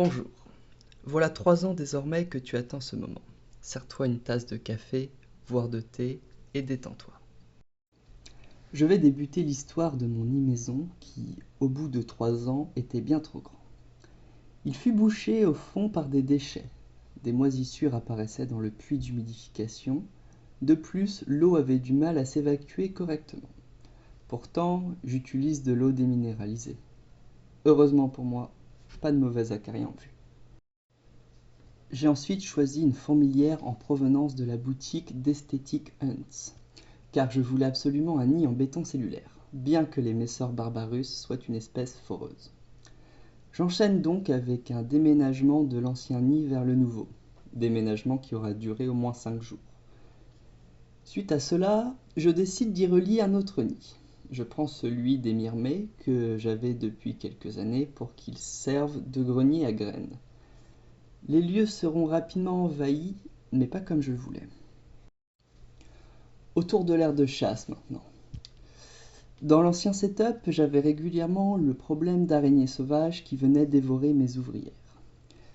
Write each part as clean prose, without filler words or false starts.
Bonjour. Voilà 3 ans désormais que tu attends ce moment. Sers-toi une tasse de café, voire de thé, et détends-toi. Je vais débuter l'histoire de mon nid maison qui, au bout de 3 ans, était bien trop grand. Il fut bouché au fond par des déchets. Des moisissures apparaissaient dans le puits d'humidification. De plus, l'eau avait du mal à s'évacuer correctement. Pourtant, j'utilise de l'eau déminéralisée. Heureusement pour moi, pas de mauvais acariens en vue. J'ai ensuite choisi une fourmilière en provenance de la boutique d'Aesthetic Hunts, car je voulais absolument un nid en béton cellulaire, bien que les Messor barbarus soient une espèce foreuse. J'enchaîne donc avec un déménagement de l'ancien nid vers le nouveau, déménagement qui aura duré au moins 5 jours. Suite à cela, je décide d'y relier un autre nid. Je prends celui des myrmées que j'avais depuis quelques années pour qu'il serve de grenier à graines. Les lieux seront rapidement envahis, mais pas comme je le voulais. Autour de l'aire de chasse maintenant. Dans l'ancien setup, j'avais régulièrement le problème d'araignées sauvages qui venaient dévorer mes ouvrières.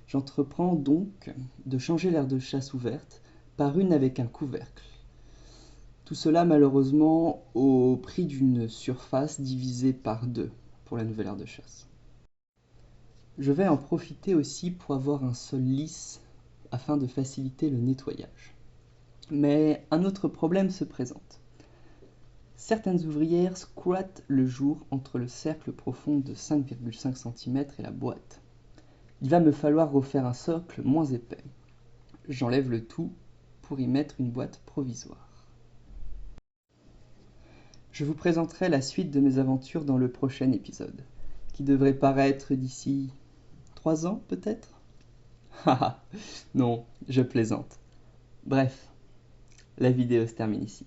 J'entreprends donc de changer l'aire de chasse ouverte par une avec un couvercle. Tout cela malheureusement au prix d'une surface divisée par 2 pour la nouvelle aire de chasse. Je vais en profiter aussi pour avoir un sol lisse afin de faciliter le nettoyage. Mais un autre problème se présente. Certaines ouvrières squattent le jour entre le cercle profond de 5,5 cm et la boîte. Il va me falloir refaire un socle moins épais. J'enlève le tout pour y mettre une boîte provisoire. Je vous présenterai la suite de mes aventures dans le prochain épisode, qui devrait paraître d'ici 3 ans peut-être? Haha, non, je plaisante. Bref, la vidéo se termine ici.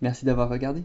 Merci d'avoir regardé.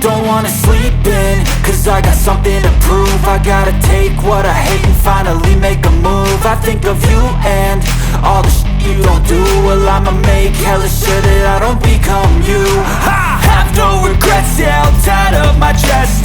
Don't wanna sleep in, cause I got something to prove. I gotta take what I hate and finally make a move. I think of you and all the shit you don't do. Well, I'ma make hella sure that I don't become you. I have no regrets, yeah, held tight up my chest.